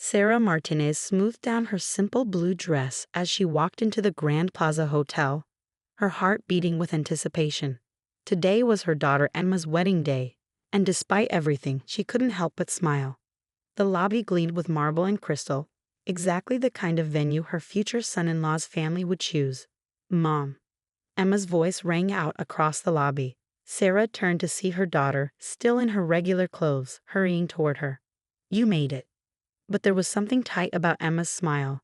Sarah Martinez smoothed down her simple blue dress as she walked into the Grand Plaza Hotel, her heart beating with anticipation. Today was her daughter Emma's wedding day, and despite everything, she couldn't help but smile. The lobby gleamed with marble and crystal, exactly the kind of venue her future son-in-law's family would choose. "Mom." Emma's voice rang out across the lobby. Sarah turned to see her daughter, still in her regular clothes, hurrying toward her. "You made it." But there was something tight about Emma's smile,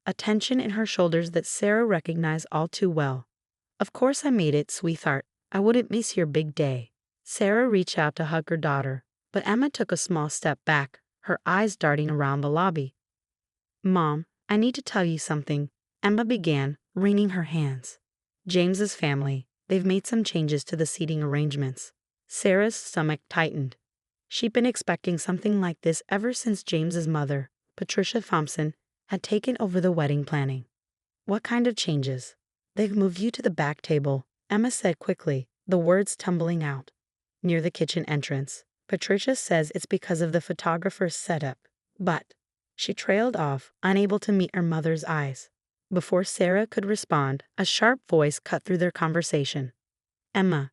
a tension in her shoulders that Sarah recognized all too well. "Of course I made it, sweetheart. I wouldn't miss your big day." Sarah reached out to hug her daughter, but Emma took a small step back, her eyes darting around the lobby. "Mom, I need to tell you something," Emma began, wringing her hands. "James's family, they've made some changes to the seating arrangements." Sarah's stomach tightened. She'd been expecting something like this ever since James's mother, Patricia Thompson, had taken over the wedding planning. "What kind of changes?" "They've moved you to the back table," Emma said quickly, the words tumbling out. "Near the kitchen entrance. Patricia says it's because of the photographer's setup, but—" She trailed off, unable to meet her mother's eyes. Before Sarah could respond, a sharp voice cut through their conversation. "Emma,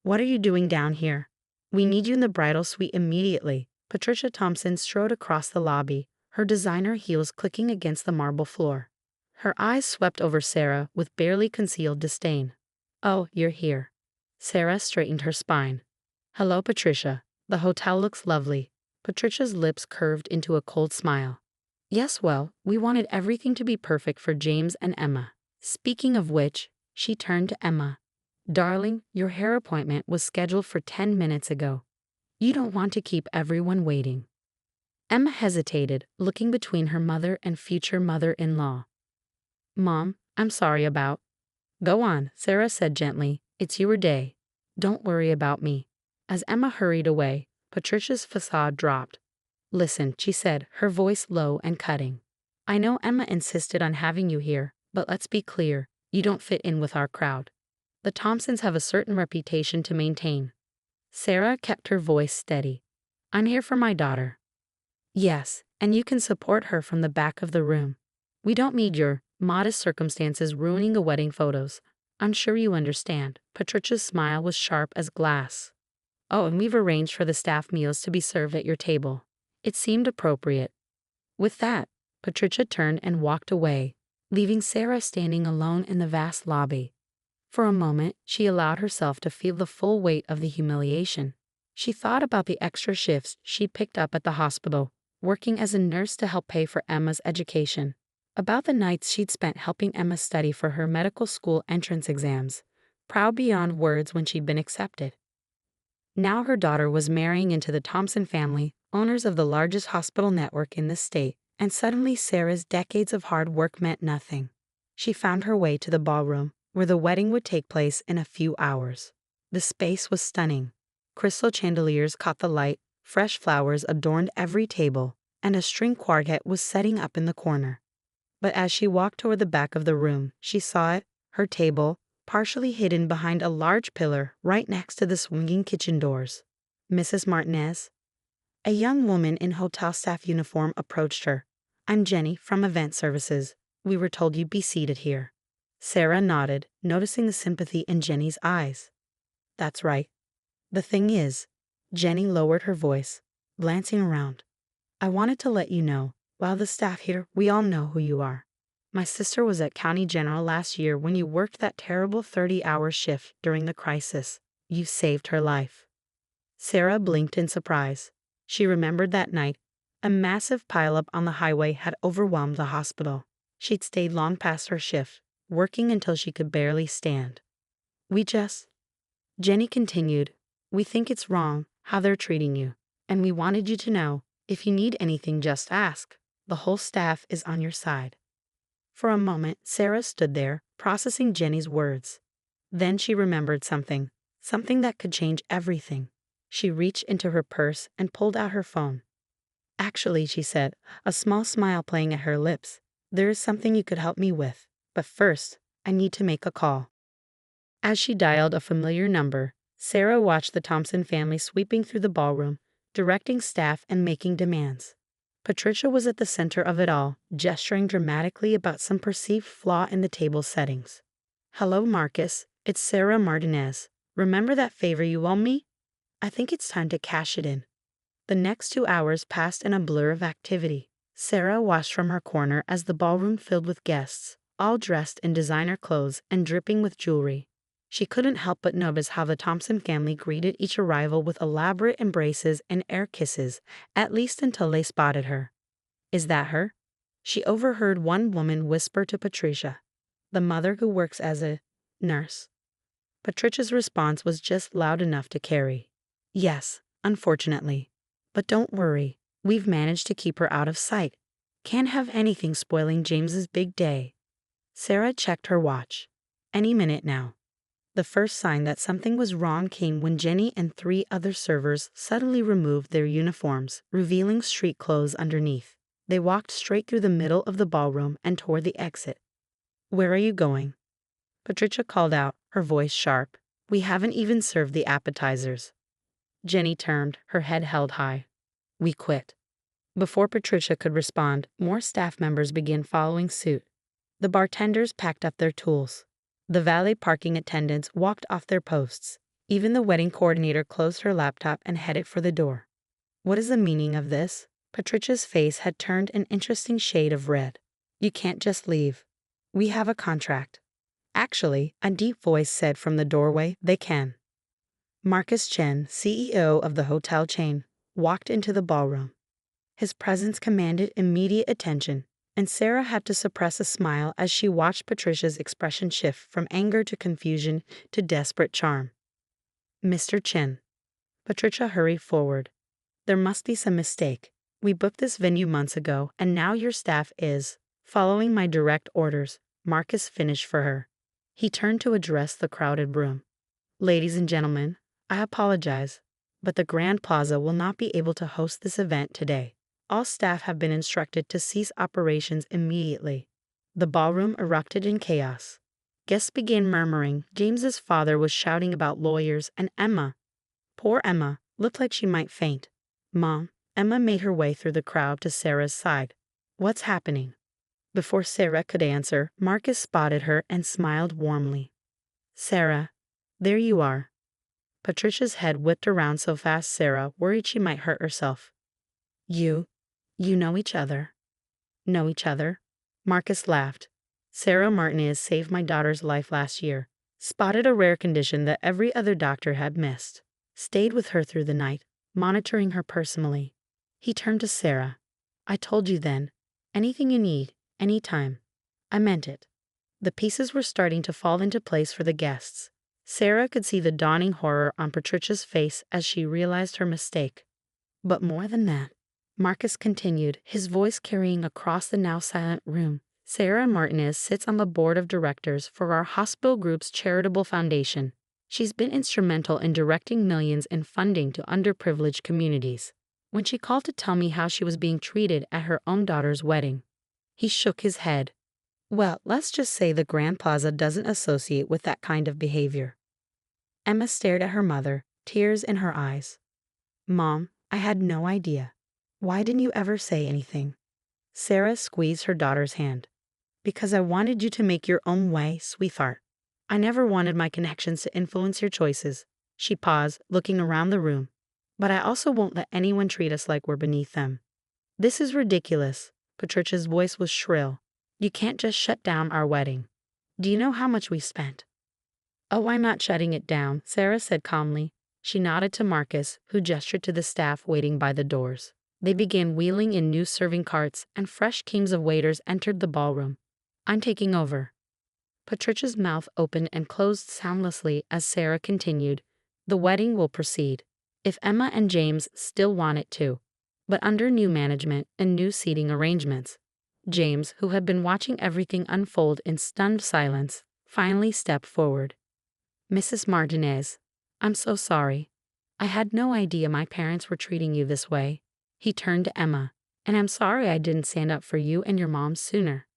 what are you doing down here? We need you in the bridal suite immediately." Patricia Thompson strode across the lobby, her designer heels clicking against the marble floor. Her eyes swept over Sarah with barely concealed disdain. "Oh, you're here." Sarah straightened her spine. "Hello, Patricia. The hotel looks lovely." Patricia's lips curved into a cold smile. "Yes, well, we wanted everything to be perfect for James and Emma. Speaking of which," she turned to Emma. "Darling, your hair appointment was scheduled for 10 minutes ago. You don't want to keep everyone waiting." Emma hesitated, looking between her mother and future mother-in-law. "Mom, I'm sorry about—" "Go on," Sarah said gently. "It's your day. Don't worry about me." As Emma hurried away, Patricia's facade dropped. "Listen," she said, her voice low and cutting. "I know Emma insisted on having you here, but let's be clear, you don't fit in with our crowd. The Thompsons have a certain reputation to maintain." Sarah kept her voice steady. "I'm here for my daughter." "Yes, and you can support her from the back of the room. We don't need your modest circumstances ruining the wedding photos. I'm sure you understand." Patricia's smile was sharp as glass. "Oh, and we've arranged for the staff meals to be served at your table." It seemed appropriate. With that, Patricia turned and walked away, leaving Sarah standing alone in the vast lobby. For a moment, she allowed herself to feel the full weight of the humiliation. She thought about the extra shifts she picked up at the hospital, working as a nurse to help pay for Emma's education. About the nights she'd spent helping Emma study for her medical school entrance exams, proud beyond words when she'd been accepted. Now her daughter was marrying into the Thompson family, owners of the largest hospital network in the state, and suddenly Sarah's decades of hard work meant nothing. She found her way to the ballroom, where the wedding would take place in a few hours. The space was stunning. Crystal chandeliers caught the light, fresh flowers adorned every table, and a string quartet was setting up in the corner. But as she walked toward the back of the room, she saw it, her table, partially hidden behind a large pillar right next to the swinging kitchen doors. "Mrs. Martinez?" A young woman in hotel staff uniform approached her. "I'm Jenny from Event Services. We were told you'd be seated here." Sarah nodded, noticing the sympathy in Jenny's eyes. "That's right. The thing is," Jenny lowered her voice, glancing around, "I wanted to let you know, while the staff here, we all know who you are. My sister was at County General last year when you worked that terrible 30-hour shift during the crisis. You saved her life." Sarah blinked in surprise. She remembered that night. A massive pileup on the highway had overwhelmed the hospital. She'd stayed long past her shift, working until she could barely stand. Jenny continued, "We think it's wrong how they're treating you, and we wanted you to know, if you need anything, just ask. The whole staff is on your side." For a moment, Sarah stood there, processing Jenny's words. Then she remembered something that could change everything. She reached into her purse and pulled out her phone. "Actually," she said, a small smile playing at her lips, "there is something you could help me with. But first, I need to make a call." As she dialed a familiar number, Sarah watched the Thompson family sweeping through the ballroom, directing staff and making demands. Patricia was at the center of it all, gesturing dramatically about some perceived flaw in the table settings. "Hello, Marcus. It's Sarah Martinez. Remember that favor you owe me? I think it's time to cash it in." The next 2 hours passed in a blur of activity. Sarah watched from her corner as the ballroom filled with guests, all dressed in designer clothes and dripping with jewelry. She couldn't help but notice how the Thompson family greeted each arrival with elaborate embraces and air kisses, at least until they spotted her. "Is that her?" She overheard one woman whisper to Patricia, "The mother who works as a nurse." Patricia's response was just loud enough to carry. "Yes, unfortunately. But don't worry, we've managed to keep her out of sight. Can't have anything spoiling James's big day." Sarah checked her watch. Any minute now. The first sign that something was wrong came when Jenny and 3 other servers suddenly removed their uniforms, revealing street clothes underneath. They walked straight through the middle of the ballroom and toward the exit. "Where are you going?" Patricia called out, her voice sharp. "We haven't even served the appetizers." Jenny turned, her head held high. "We quit." Before Patricia could respond, more staff members began following suit. The bartenders packed up their tools. The valet parking attendants walked off their posts. Even the wedding coordinator closed her laptop and headed for the door. "What is the meaning of this?" Patricia's face had turned an interesting shade of red. "You can't just leave. We have a contract." "Actually," a deep voice said from the doorway, "they can." Marcus Chen, CEO of the hotel chain, walked into the ballroom. His presence commanded immediate attention, and Sarah had to suppress a smile as she watched Patricia's expression shift from anger to confusion to desperate charm. "Mr. Chen." Patricia hurried forward. "There must be some mistake. We booked this venue months ago, and now your staff is following my direct orders," Marcus finished for her. He turned to address the crowded room. "Ladies and gentlemen, I apologize, but the Grand Plaza will not be able to host this event today. All staff have been instructed to cease operations immediately." The ballroom erupted in chaos. Guests began murmuring. James's father was shouting about lawyers, and Emma, poor Emma, looked like she might faint. "Mom," Emma made her way through the crowd to Sarah's side. "What's happening?" Before Sarah could answer, Marcus spotted her and smiled warmly. "Sarah, there you are." Patricia's head whipped around so fast Sarah worried she might hurt herself. You know each other." "Know each other?" Marcus laughed. "Sarah Martinez saved my daughter's life last year. Spotted a rare condition that every other doctor had missed. Stayed with her through the night, monitoring her personally." He turned to Sarah. "I told you then. Anything you need, anytime. I meant it." The pieces were starting to fall into place for the guests. Sarah could see the dawning horror on Patricia's face as she realized her mistake. "But more than that," Marcus continued, his voice carrying across the now silent room, "Sarah Martinez sits on the board of directors for our hospital group's charitable foundation. She's been instrumental in directing millions in funding to underprivileged communities. When she called to tell me how she was being treated at her own daughter's wedding." He shook his head. "Well, let's just say the Grand Plaza doesn't associate with that kind of behavior." Emma stared at her mother, tears in her eyes. "Mom, I had no idea. Why didn't you ever say anything?" Sarah squeezed her daughter's hand. "Because I wanted you to make your own way, sweetheart. I never wanted my connections to influence your choices." She paused, looking around the room. "But I also won't let anyone treat us like we're beneath them." "This is ridiculous." Patricia's voice was shrill. "You can't just shut down our wedding. Do you know how much we spent?" "Oh, I'm not shutting it down," Sarah said calmly. She nodded to Marcus, who gestured to the staff waiting by the doors. They began wheeling in new serving carts, and fresh teams of waiters entered the ballroom. "I'm taking over." Patricia's mouth opened and closed soundlessly as Sarah continued. "The wedding will proceed, if Emma and James still want it to, but under new management and new seating arrangements." James, who had been watching everything unfold in stunned silence, finally stepped forward. "Mrs. Martinez, I'm so sorry. I had no idea my parents were treating you this way." He turned to Emma. "And I'm sorry I didn't stand up for you and your mom sooner."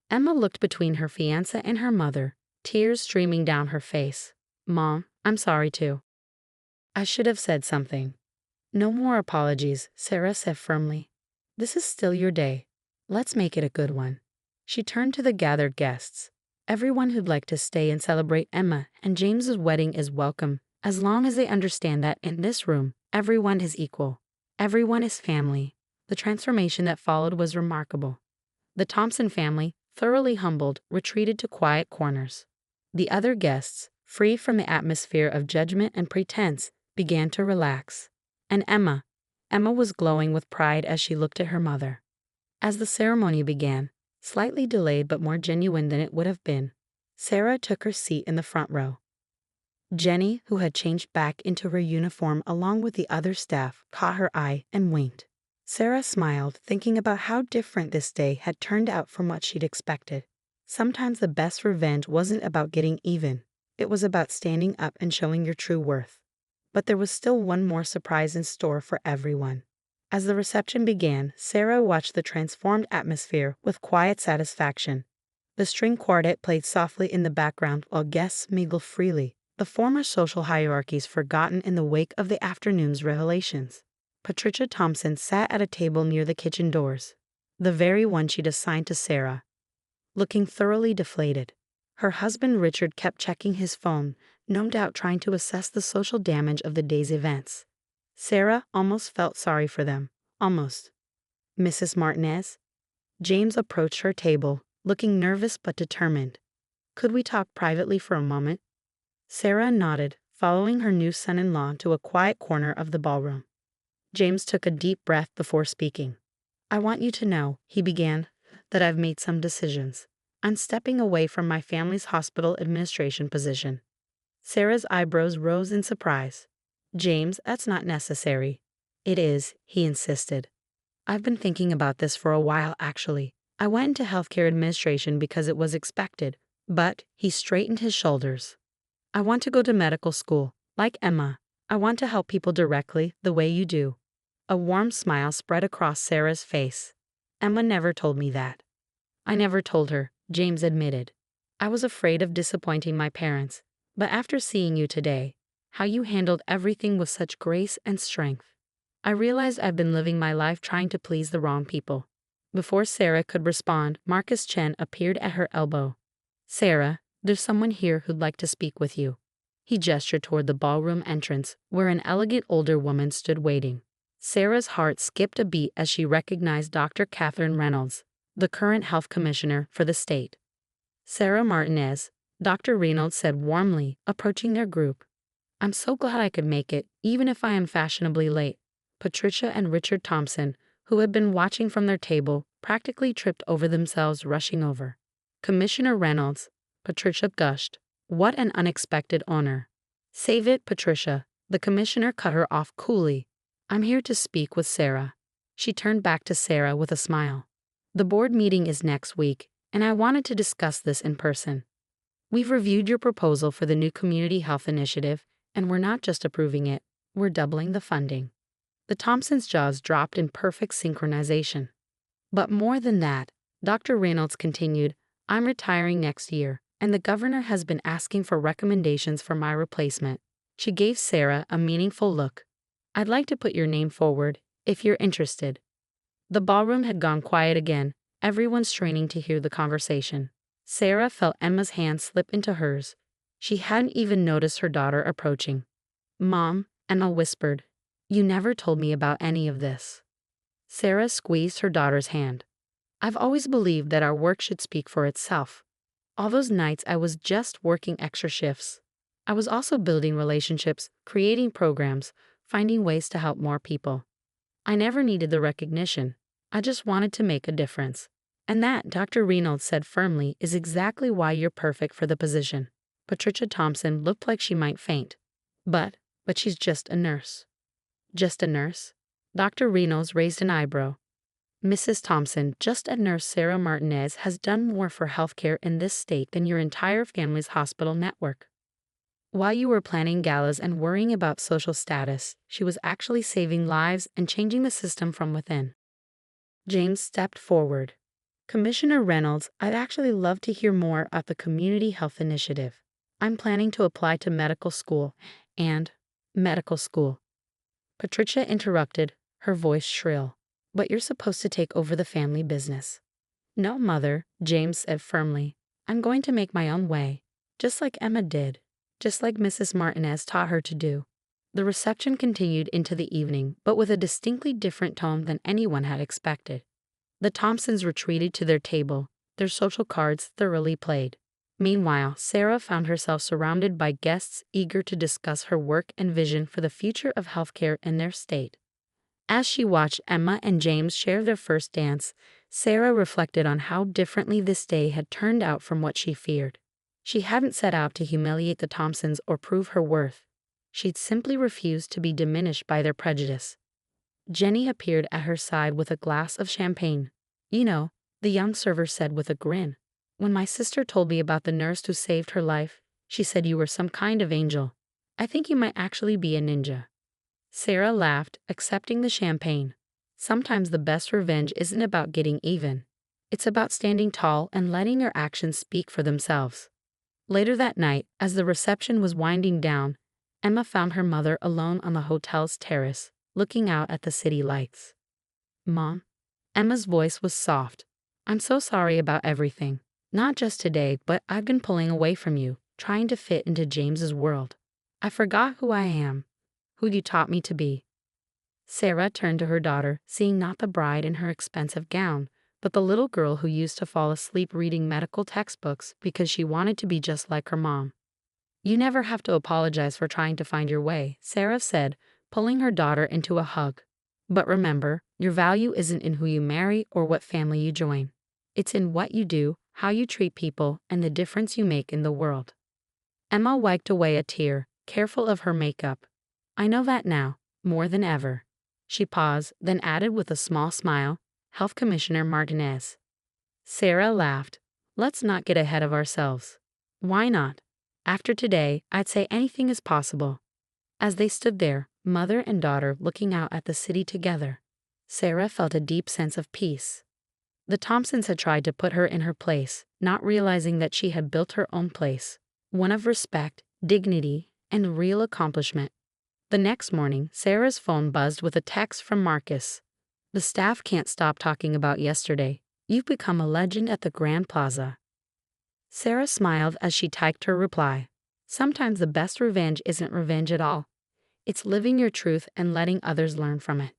Emma looked between her fiancé and her mother, tears streaming down her face. "Mom, I'm sorry too. I should have said something." "No more apologies," Sarah said firmly. This is still your day. Let's make it a good one. She turned to the gathered guests. Everyone who'd like to stay and celebrate Emma and James's wedding is welcome, as long as they understand that in this room, everyone is equal. Everyone is family. The transformation that followed was remarkable. The Thompson family, thoroughly humbled, retreated to quiet corners. The other guests, free from the atmosphere of judgment and pretense, began to relax. And Emma was glowing with pride as she looked at her mother. As the ceremony began, slightly delayed but more genuine than it would have been, Sarah took her seat in the front row. Jenny, who had changed back into her uniform along with the other staff, caught her eye and winked. Sarah smiled, thinking about how different this day had turned out from what she'd expected. Sometimes the best revenge wasn't about getting even. It was about standing up and showing your true worth. But there was still one more surprise in store for everyone. As the reception began, Sarah watched the transformed atmosphere with quiet satisfaction. The string quartet played softly in the background while guests mingled freely, the former social hierarchies forgotten in the wake of the afternoon's revelations. Patricia Thompson sat at a table near the kitchen doors, the very one she'd assigned to Sarah, looking thoroughly deflated. Her husband Richard kept checking his phone, no doubt trying to assess the social damage of the day's events. Sarah almost felt sorry for them. Almost. Mrs. Martinez? James approached her table, looking nervous but determined. Could we talk privately for a moment? Sarah nodded, following her new son-in-law to a quiet corner of the ballroom. James took a deep breath before speaking. I want you to know, he began, that I've made some decisions. I'm stepping away from my family's hospital administration position. Sarah's eyebrows rose in surprise. James, that's not necessary. It is, he insisted. I've been thinking about this for a while, actually. I went into healthcare administration because it was expected, but he straightened his shoulders. I want to go to medical school, like Emma. I want to help people directly, the way you do. A warm smile spread across Sarah's face. Emma never told me that. I never told her, James admitted. I was afraid of disappointing my parents, but after seeing you today, how you handled everything with such grace and strength, I realized I've been living my life trying to please the wrong people. Before Sarah could respond, Marcus Chen appeared at her elbow. Sarah, there's someone here who'd like to speak with you. He gestured toward the ballroom entrance, where an elegant older woman stood waiting. Sarah's heart skipped a beat as she recognized Dr. Catherine Reynolds, the current health commissioner for the state. Sarah Martinez, Dr. Reynolds said warmly, approaching their group. I'm so glad I could make it, even if I am fashionably late. Patricia and Richard Thompson, who had been watching from their table, practically tripped over themselves rushing over. Commissioner Reynolds, Patricia gushed. What an unexpected honor. Save it, Patricia. The commissioner cut her off coolly. I'm here to speak with Sarah. She turned back to Sarah with a smile. The board meeting is next week, and I wanted to discuss this in person. We've reviewed your proposal for the new community health initiative, and we're not just approving it, we're doubling the funding. The Thompsons' jaws dropped in perfect synchronization. But more than that, Dr. Reynolds continued, I'm retiring next year, and the governor has been asking for recommendations for my replacement. She gave Sarah a meaningful look. I'd like to put your name forward, if you're interested. The ballroom had gone quiet again, everyone straining to hear the conversation. Sarah felt Emma's hand slip into hers. She hadn't even noticed her daughter approaching. Mom, Emma whispered, you never told me about any of this. Sarah squeezed her daughter's hand. I've always believed that our work should speak for itself. All those nights I was just working extra shifts. I was also building relationships, creating programs, finding ways to help more people. I never needed the recognition. I just wanted to make a difference. And that, Dr. Reynolds said firmly, is exactly why you're perfect for the position. Patricia Thompson looked like she might faint. But she's just a nurse. Just a nurse? Dr. Reynolds raised an eyebrow. Mrs. Thompson, just a nurse. Sarah Martinez has done more for healthcare in this state than your entire family's hospital network. While you were planning galas and worrying about social status, she was actually saving lives and changing the system from within. James stepped forward. Commissioner Reynolds, I'd actually love to hear more about the Community Health Initiative. I'm planning to apply to medical school. Medical school. Patricia interrupted, her voice shrill. But you're supposed to take over the family business. No, Mother, James said firmly. I'm going to make my own way, just like Emma did, just like Mrs. Martinez taught her to do. The reception continued into the evening, but with a distinctly different tone than anyone had expected. The Thompsons retreated to their table, their social cards thoroughly played. Meanwhile, Sarah found herself surrounded by guests eager to discuss her work and vision for the future of healthcare in their state. As she watched Emma and James share their first dance, Sarah reflected on how differently this day had turned out from what she feared. She hadn't set out to humiliate the Thompsons or prove her worth. She'd simply refused to be diminished by their prejudice. Jenny appeared at her side with a glass of champagne. You know, the young server said with a grin. When my sister told me about the nurse who saved her life, she said you were some kind of angel. I think you might actually be a ninja. Sarah laughed, accepting the champagne. Sometimes the best revenge isn't about getting even. It's about standing tall and letting your actions speak for themselves. Later that night, as the reception was winding down, Emma found her mother alone on the hotel's terrace, looking out at the city lights. Mom? Emma's voice was soft. I'm so sorry about everything. Not just today, but I've been pulling away from you, trying to fit into James's world. I forgot who I am, who you taught me to be. Sarah turned to her daughter, seeing not the bride in her expensive gown, but the little girl who used to fall asleep reading medical textbooks because she wanted to be just like her mom. You never have to apologize for trying to find your way, Sarah said, pulling her daughter into a hug. But remember, your value isn't in who you marry or what family you join. It's in what you do, how you treat people, and the difference you make in the world. Emma wiped away a tear, careful of her makeup. I know that now, more than ever. She paused, then added with a small smile, Health Commissioner Martinez. Sarah laughed. Let's not get ahead of ourselves. Why not? After today, I'd say anything is possible. As they stood there, mother and daughter looking out at the city together, Sarah felt a deep sense of peace. The Thompsons had tried to put her in her place, not realizing that she had built her own place, one of respect, dignity, and real accomplishment. The next morning, Sarah's phone buzzed with a text from Marcus. The staff can't stop talking about yesterday. You've become a legend at the Grand Plaza. Sarah smiled as she typed her reply. Sometimes the best revenge isn't revenge at all. It's living your truth and letting others learn from it.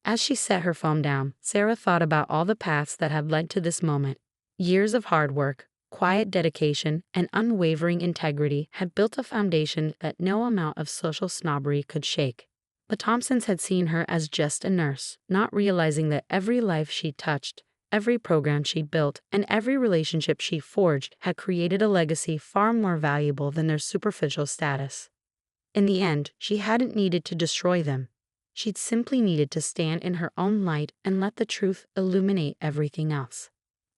As she set her phone down, Sarah thought about all the paths that had led to this moment. Years of hard work, quiet dedication, and unwavering integrity had built a foundation that no amount of social snobbery could shake. The Thompsons had seen her as just a nurse, not realizing that every life she touched, every program she built, and every relationship she forged had created a legacy far more valuable than their superficial status. In the end, she hadn't needed to destroy them. She'd simply needed to stand in her own light and let the truth illuminate everything else.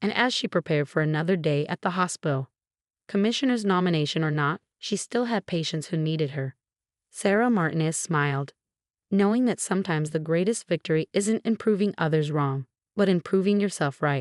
And as she prepared for another day at the hospital, commissioner's nomination or not, she still had patients who needed her. Sarah Martinez smiled, knowing that sometimes the greatest victory isn't in proving others wrong, but in proving yourself right.